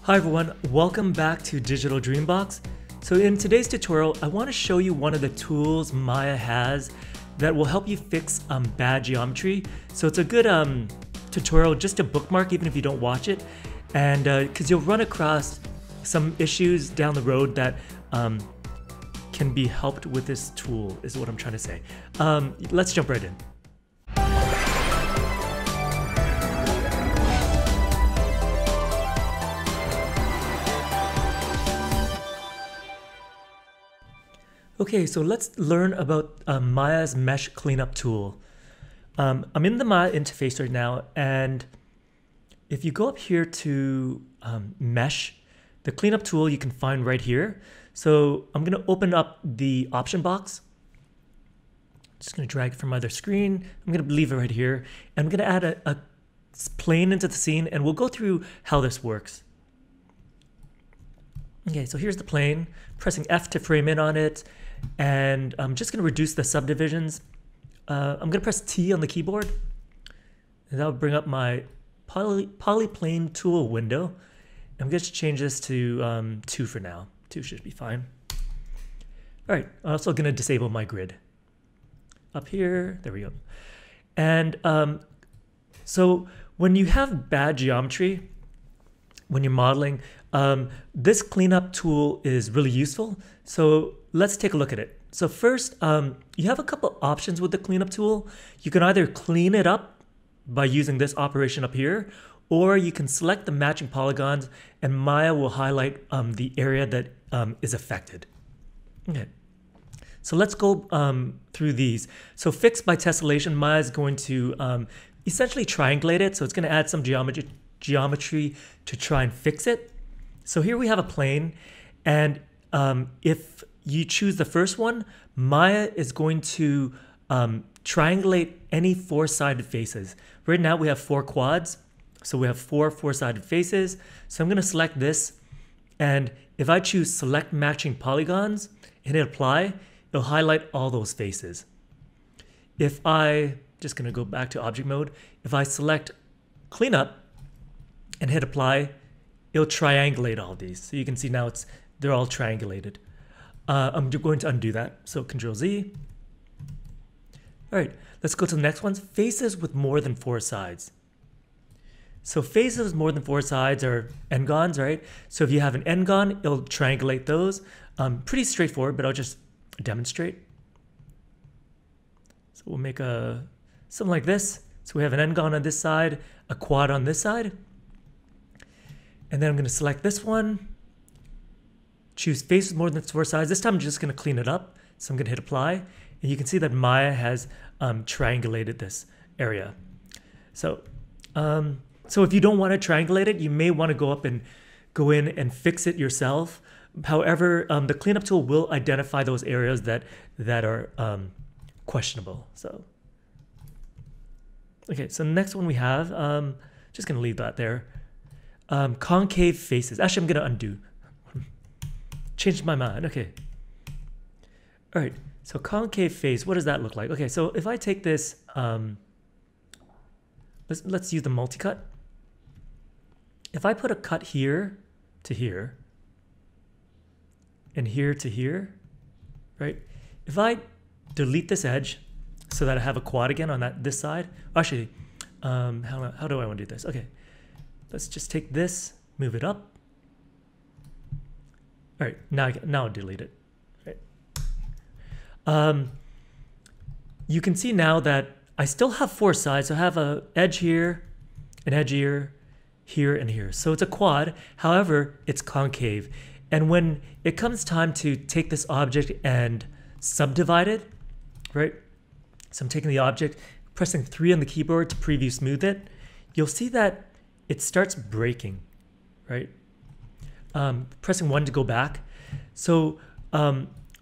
Hi everyone, welcome back to Digital Dreambox. So in today's tutorial, I want to show you one of the tools Maya has that will help you fix bad geometry. So it's a good tutorial just to bookmark even if you don't watch it, and because you'll run across some issues down the road that can be helped with this tool, is what I'm trying to say. Let's jump right in. Okay, so let's learn about Maya's Mesh Cleanup tool. I'm in the Maya interface right now, and if you go up here to Mesh, the cleanup tool you can find right here. So I'm going to open up the option box. Just going to drag it from either screen. I'm going to leave it right here, and I'm going to add a plane into the scene, and we'll go through how this works. Okay, so here's the plane. Pressing F to frame in on it. And I'm just going to reduce the subdivisions. I'm going to press T on the keyboard, and that'll bring up my polyplane tool window. I'm going to change this to 2 for now. 2 should be fine. All right, I'm also going to disable my grid. Up here, there we go. And so when you have bad geometry, when you're modeling, this cleanup tool is really useful. So let's take a look at it. So first, you have a couple options with the cleanup tool. You can either clean it up by using this operation up here, or you can select the matching polygons and Maya will highlight the area that is affected. Okay, so let's go through these. So fix by tessellation, Maya is going to essentially triangulate it. So it's going to add some geometry to try and fix it. So here we have a plane, and if you choose the first one, Maya is going to triangulate any 4-sided faces. Right now we have 4 quads, so we have 4 4-sided faces. So I'm going to select this, and if I choose select matching polygons and hit apply, it'll highlight all those faces. If just going to go back to object mode, if I select cleanup and hit apply, it'll triangulate all these. So you can see now they're all triangulated. I'm going to undo that. So Control Z. All right, let's go to the next ones. Faces with more than 4 sides. So faces with more than 4 sides are n-gons, right? So if you have an n-gon, it'll triangulate those. Pretty straightforward, but I'll just demonstrate. So we'll make something like this. So we have an n-gon on this side, a quad on this side. And then I'm going to select this one, choose faces more than 4 sides. This time I'm just going to clean it up. So I'm going to hit apply. And you can see that Maya has triangulated this area. So, so if you don't want to triangulate it, you may want to go in and fix it yourself. However, the cleanup tool will identify those areas that are questionable. So, okay, so the next one we have, just going to leave that there. Concave faces. Actually, I'm going to undo. Changed my mind. Okay. All right. So concave face, what does that look like? Okay, so if I take this, let's use the multi-cut. If I put a cut here to here, and here to here, right? If I delete this edge so that I have a quad again on this side, actually, how do I want to do this? Okay. Let's just take this, move it up. All right, now I'll delete it. Right. You can see now that I still have 4 sides. So I have an edge here, an edge here, here, and here. So it's a quad. However, it's concave. And when it comes time to take this object and subdivide it, right? So I'm taking the object, pressing 3 on the keyboard to preview smooth it. You'll see that it starts breaking, right? Pressing 1 to go back. So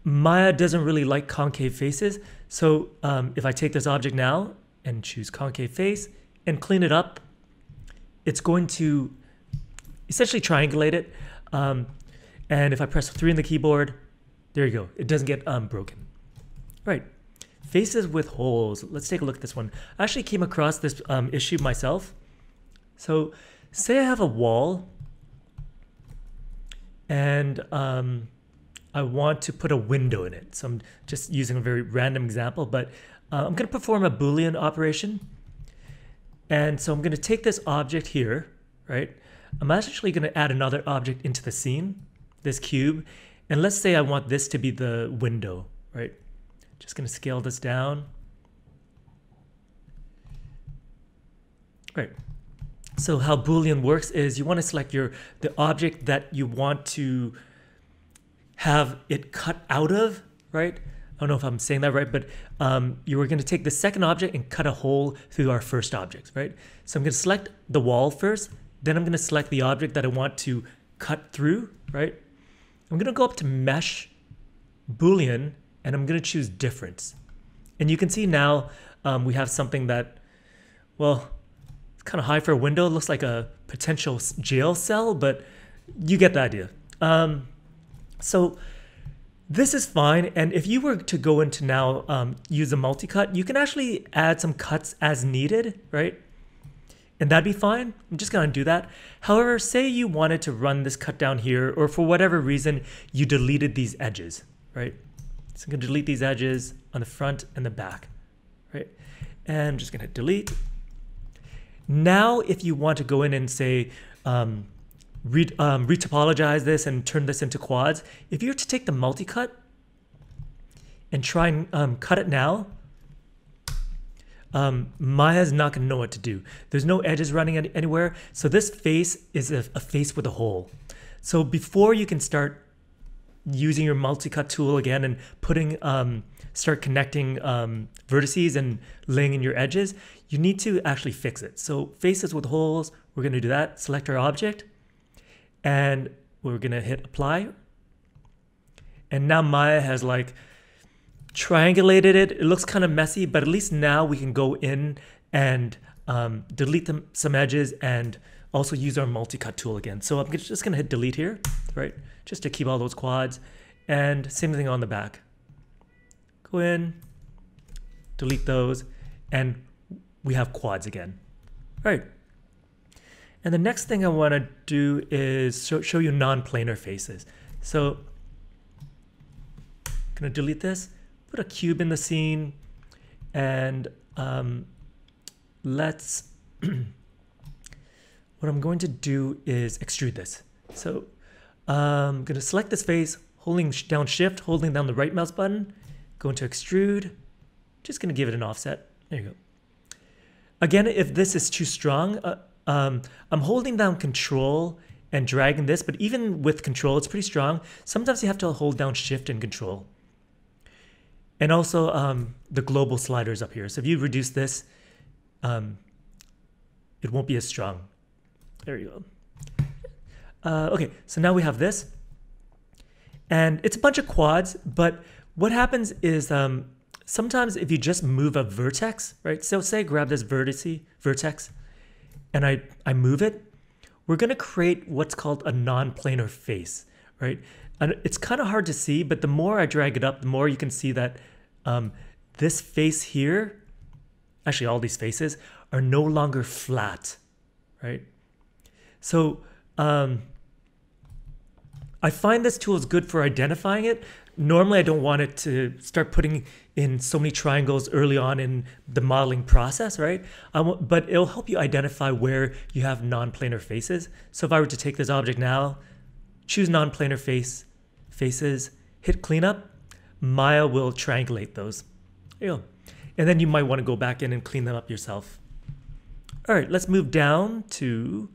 Maya doesn't really like concave faces. So if I take this object now and choose concave face and clean it up, it's going to essentially triangulate it. And if I press 3 on the keyboard, there you go. It doesn't get broken. Right. Faces with holes. Let's take a look at this one. I actually came across this issue myself. So say I have a wall and I want to put a window in it. So I'm just using a very random example, but I'm going to perform a Boolean operation. And so I'm going to take this object here, right? I'm actually going to add another object into the scene, this cube. And let's say I want this to be the window, right? Just going to scale this down. Right. So how Boolean works is you want to select the object that you want to have it cut out of, right? I don't know if I'm saying that right, but you were going to take the second object and cut a hole through our first object, right? So I'm going to select the wall first, then I'm going to select the object that I want to cut through, right? I'm going to go up to Mesh, Boolean, and I'm going to choose Difference. And you can see now we have something that, well, it's kind of high for a window. It looks like a potential jail cell, but you get the idea. So this is fine. And if you were to go into now use a multi-cut, you can actually add some cuts as needed, right? And that'd be fine. I'm just going to do that. However, say you wanted to run this cut down here, or for whatever reason, you deleted these edges, right? So I'm going to delete these edges on the front and the back, right? And I'm just going to delete. Now, if you want to go in and say, retopologize this and turn this into quads, if you were to take the multi-cut and try and cut it now, Maya's not going to know what to do. There's no edges running anywhere. So this face is a face with a hole. So before you can start using your multi-cut tool again and putting, start connecting vertices and laying in your edges, you need to actually fix it. So faces with holes, we're going to do that. Select our object, and we're going to hit apply. And now Maya has like triangulated it. It looks kind of messy, but at least now we can go in and delete some edges and also use our multi-cut tool again. So I'm just going to hit delete here, right? Just to keep all those quads. And same thing on the back. Go in, delete those, and we have quads again. All right. And the next thing I want to do is show you non-planar faces. So I'm going to delete this, put a cube in the scene, and let's, what I'm going to do is extrude this. So I'm going to select this face, holding down shift, holding down the right mouse button, go into extrude, just going to give it an offset. There you go. Again, if this is too strong, I'm holding down control and dragging this, but even with control, it's pretty strong. Sometimes you have to hold down shift and control. And also the global sliders up here. So if you reduce this, it won't be as strong. There you go. Okay, so now we have this. And it's a bunch of quads, but what happens is sometimes if you just move a vertex, right? So say I grab this vertex, and I move it, we're going to create what's called a non-planar face, right? And it's kind of hard to see, but the more I drag it up, the more you can see that this face here, actually all these faces, are no longer flat, right? So I find this tool is good for identifying it. Normally, I don't want it to start putting in so many triangles early on in the modeling process, right? But it'll help you identify where you have non-planar faces. So if I were to take this object now, choose non-planar faces, hit cleanup, Maya will triangulate those. There you go. And then you might want to go back in and clean them up yourself. All right, let's move down to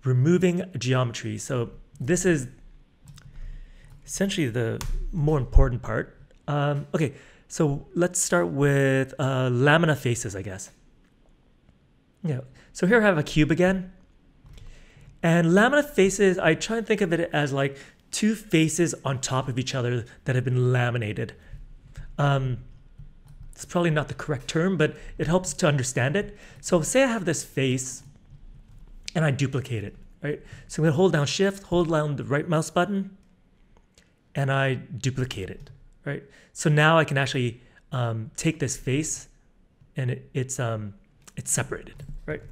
removing geometry. So this is essentially the more important part. Okay, so let's start with Laminate Faces, I guess. Yeah. So here I have a cube again. And Laminate Faces, I try and think of it as like two faces on top of each other that have been laminated. It's probably not the correct term, but it helps to understand it. So say I have this face and I duplicate it, right? So I'm going to hold down shift, hold down the right mouse button, and I duplicate it, right? So now I can actually take this face and it's separated, right?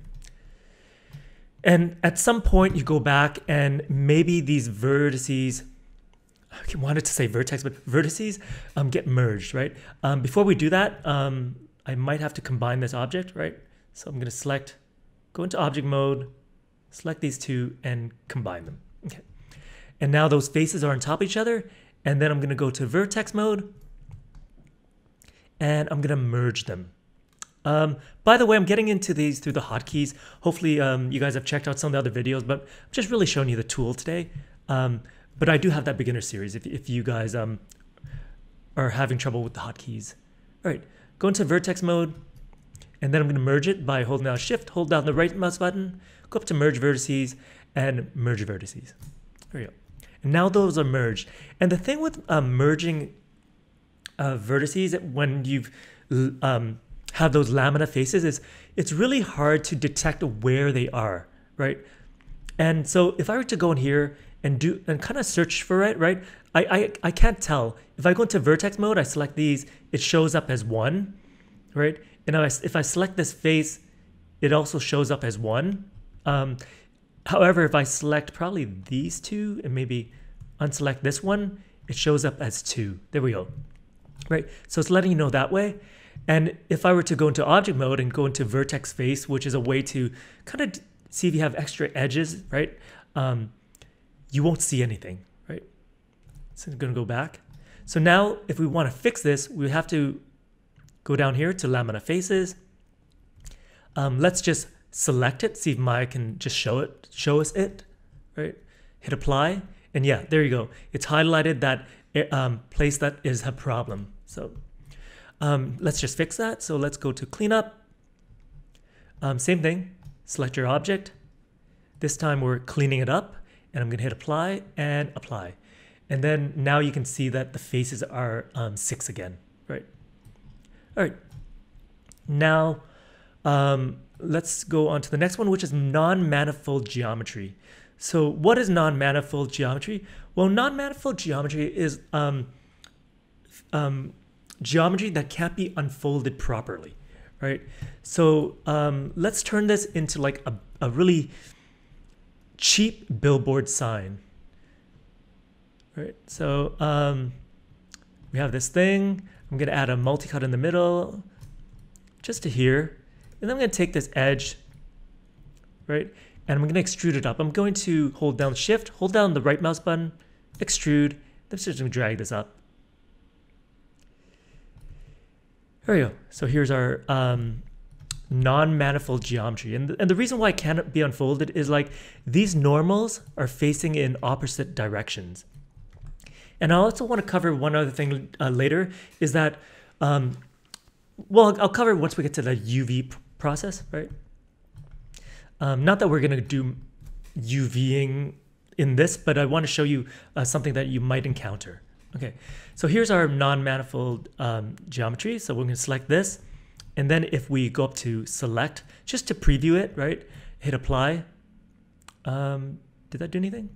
And at some point you go back and maybe these vertices, I wanted to say vertex, but vertices get merged, right? Before we do that, I might have to combine this object, right? So I'm going to select, go into object mode, select these two and combine them. Okay. And now those faces are on top of each other. And then I'm going to go to vertex mode and I'm going to merge them. By the way, I'm getting into these through the hotkeys. Hopefully you guys have checked out some of the other videos, but I'm just really showing you the tool today. But I do have that beginner series if you guys are having trouble with the hotkeys. All right, go into vertex mode, and then I'm going to merge it by holding down Shift, hold down the right mouse button, go up to merge vertices, and merge vertices. There we go. And now those are merged. And the thing with merging vertices when you've have those lamina faces is it's really hard to detect where they are, right? And so if I were to go in here and kind of search for it, right? I can't tell. If I go into vertex mode, I select these, it shows up as 1, right? And if I select this face, it also shows up as 1. However, if I select probably these two and maybe unselect this one, it shows up as 2. There we go, right? So it's letting you know that way. And if I were to go into object mode and go into vertex face, which is a way to kind of see if you have extra edges, right? You won't see anything, right? So I'm going to go back. So now if we want to fix this, we have to go down here to Laminate Faces. Let's just select it, see if Maya can just show us it, right? Hit apply, and yeah, there you go. It's highlighted that place that is a problem. So let's just fix that. So let's go to cleanup. Same thing, select your object. This time we're cleaning it up, and I'm going to hit apply and apply. And then now you can see that the faces are 6 again, right? All right. Now let's go on to the next one, which is non-manifold geometry. So what is non-manifold geometry? Well, non-manifold geometry is geometry that can't be unfolded properly, right? So let's turn this into like a really cheap billboard sign, right? So we have this thing. I'm going to add a multi-cut in the middle just to here. And then I'm going to take this edge, right? And I'm going to extrude it up. I'm going to hold down Shift, hold down the right mouse button, extrude. I'm just going to drag this up. There we go. So here's our non-manifold geometry. And the reason why it can't be unfolded is like these normals are facing in opposite directions. And I also want to cover one other thing later is that, well, I'll cover it once we get to the UV process, right? Not that we're going to do UVing in this, but I want to show you something that you might encounter. Okay, so here's our non-manifold geometry. So we're going to select this. And then if we go up to select, just to preview it, right? Hit apply. Did that do anything?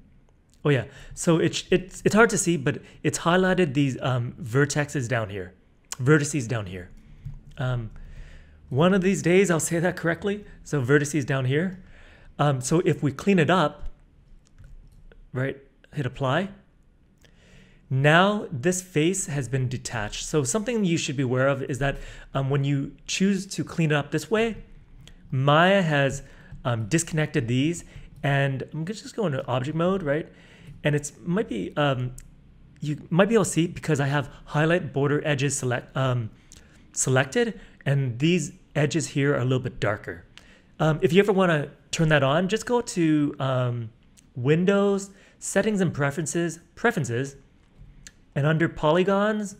Oh yeah, so it's hard to see, but it's highlighted these vertices down here. One of these days I'll say that correctly. So vertices down here. So if we clean it up, right, hit apply. Now this face has been detached. So something you should be aware of is that when you choose to clean it up this way, Maya has disconnected these, and I'm gonna just go into object mode, right? And it's might be you might be able to see because I have highlight border edges selected, and these edges here are a little bit darker. If you ever want to turn that on, just go to Windows, Settings and Preferences, and under Polygons,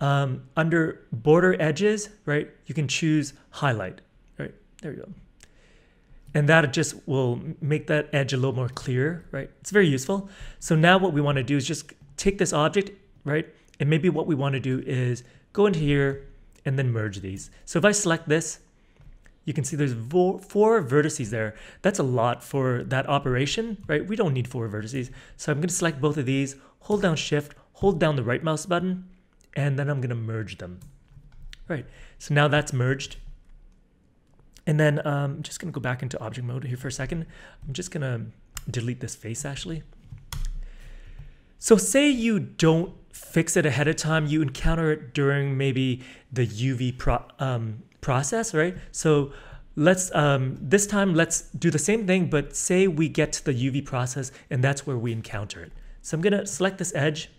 under Border Edges, right, you can choose Highlight, right? There you go. And that just will make that edge a little more clear, right? It's very useful. So now what we want to do is just take this object, right? And maybe what we want to do is go into here and then merge these. So if I select this, you can see there's 4 vertices there. That's a lot for that operation, right? We don't need 4 vertices. So I'm going to select both of these, hold down Shift, hold down the right mouse button, and then I'm going to merge them. Right, so now that's merged. And then I'm just gonna go back into object mode here for a second. I'm just gonna delete this face actually. So say you don't fix it ahead of time, you encounter it during maybe the UV process, right? So let's, this time let's do the same thing, but say we get to the UV process and that's where we encounter it. So I'm gonna select this edge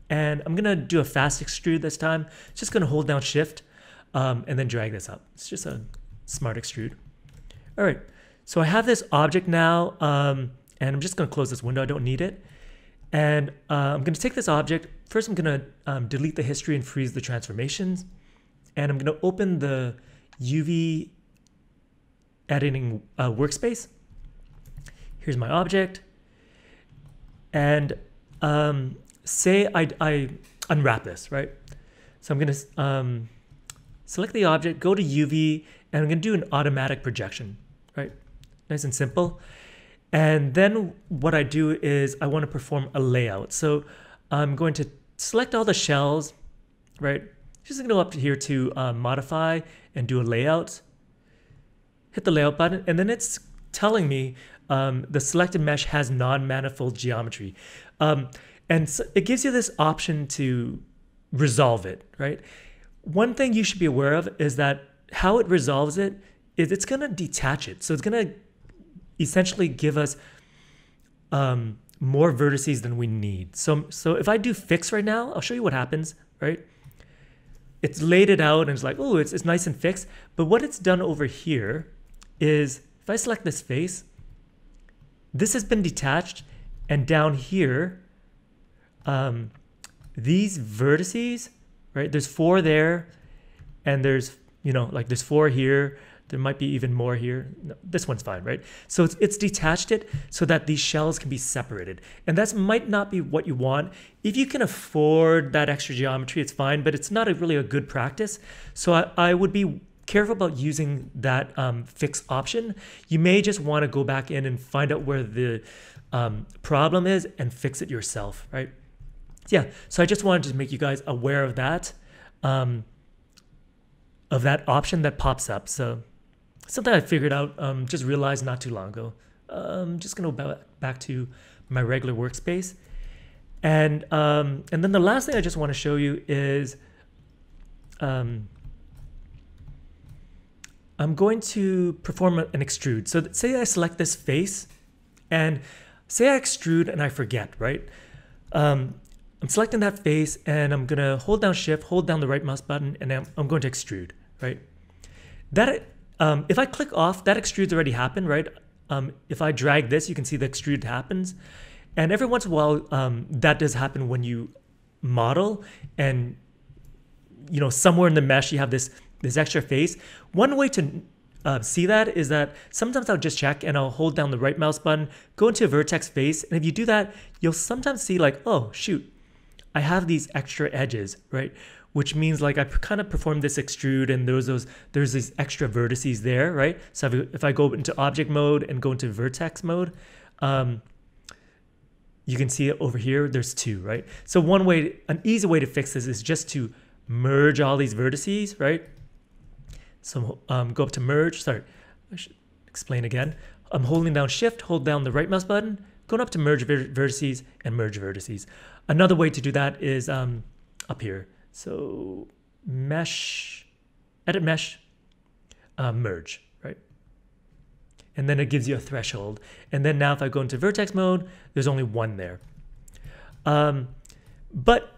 and I'm gonna do a fast extrude this time. Just gonna hold down Shift and then drag this up. It's just a smart extrude. All right, so I have this object now and I'm just gonna close this window, I don't need it. And I'm gonna take this object. First I'm gonna delete the history and freeze the transformations. And I'm gonna open the UV editing workspace. Here's my object. And say I unwrap this, right? So I'm gonna select the object, go to UV, and I'm gonna do an automatic projection, right? Nice and simple. And then what I do is I want to perform a layout. So I'm going to select all the shells, right? Just gonna go up here to modify and do a layout. Hit the layout button, and then it's telling me the selected mesh has non-manifold geometry. And so it gives you this option to resolve it, right? One thing you should be aware of is that how it resolves it is it's gonna detach it. So it's gonna essentially give us more vertices than we need. So if I do fix right now, I'll show you what happens, right? It's laid it out and it's like, oh, it's nice and fixed. But what it's done over here is if I select this face, this has been detached, and down here, these vertices, right? There's 4 there, and there's, you know, like there's 4 here. There might be even more here. No, this one's fine, right? So it's detached it so that these shells can be separated. And that might not be what you want. If you can afford that extra geometry, it's fine, but it's not really a good practice. So I would be careful about using that fix option. You may just want to go back in and find out where the problem is and fix it yourself, right? Yeah, so I just wanted to make you guys aware of that option that pops up. So something I figured out, just realized not too long ago. I'm just gonna go back to my regular workspace. And then the last thing I just wanna show you is I'm going to perform an extrude. So say I select this face and say I extrude and I forget, right? I'm selecting that face and I'm gonna hold down Shift, hold down the right mouse button, and I'm going to extrude, right? That if I click off, that extrude's already happened, right? If I drag this, you can see the extrude happens. And every once in a while, that does happen when you model and, you know, somewhere in the mesh, you have this extra face. One way to see that is that sometimes I'll just check and I'll hold down the right mouse button, go into a vertex face. And if you do that, you'll sometimes see like, oh, shoot, I have these extra edges, right? Which means like I kind of performed this extrude and there's these extra vertices there, right? So if I go into object mode and go into vertex mode, you can see it over here, there's 2, right? So an easy way to fix this is just to merge all these vertices, right? So go up to merge, sorry, I should explain again. I'm holding down Shift, hold down the right mouse button, going up to merge vertices and merge vertices. Another way to do that is up here. So mesh, edit mesh, merge, right? And then it gives you a threshold. And then now if I go into vertex mode, there's only 1 there. But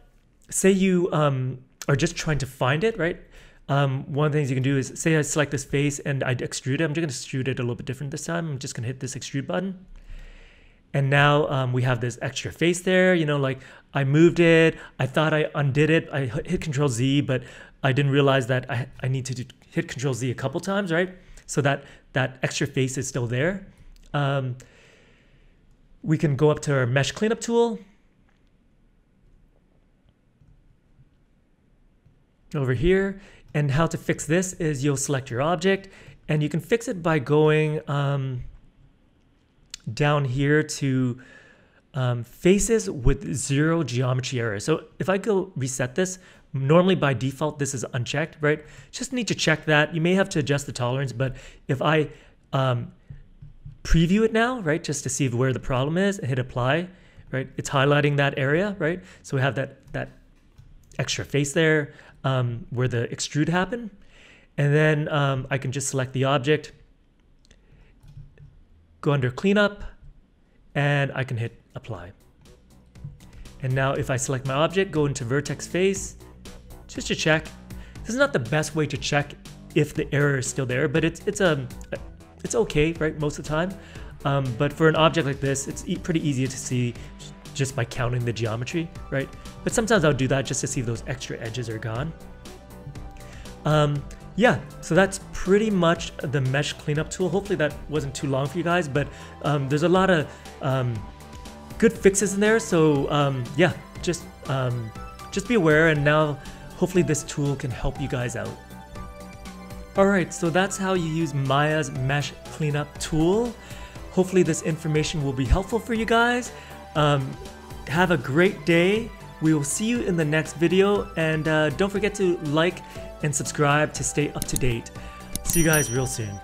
say you are just trying to find it, right? One of the things you can do is say I select this face and I extrude it. I'm just gonna extrude it a little bit different this time. I'm just gonna hit this extrude button. And now we have this extra face there, you know, like I moved it, I thought I undid it, I hit Control Z, but I didn't realize that I need to hit Control Z a couple times, right? So that extra face is still there. We can go up to our Mesh Cleanup tool. Over here, and how to fix this is you'll select your object, and you can fix it by going down here to faces with 0 geometry error. So if I go reset this, Normally by default, this is unchecked, right? Just need to check that. You may have to adjust the tolerance, but if I preview it now, right, just to see where the problem is, and hit apply, right, it's highlighting that area, right? So we have that extra face there where the extrude happened. And then I can just select the object, go under cleanup, and I can hit apply. And now if I select my object, go into vertex face, just to check. This is not the best way to check if the error is still there, but it's okay, right, most of the time. But for an object like this, it's pretty easy to see just by counting the geometry, right? But sometimes I'll do that just to see if those extra edges are gone. Yeah, so that's pretty much the mesh cleanup tool. Hopefully that wasn't too long for you guys, but there's a lot of good fixes in there. So yeah, just be aware, and now hopefully this tool can help you guys out. Alright, so that's how you use Maya's mesh cleanup tool. Hopefully this information will be helpful for you guys. Have a great day. We will see you in the next video, and don't forget to like and subscribe to stay up to date. See you guys real soon.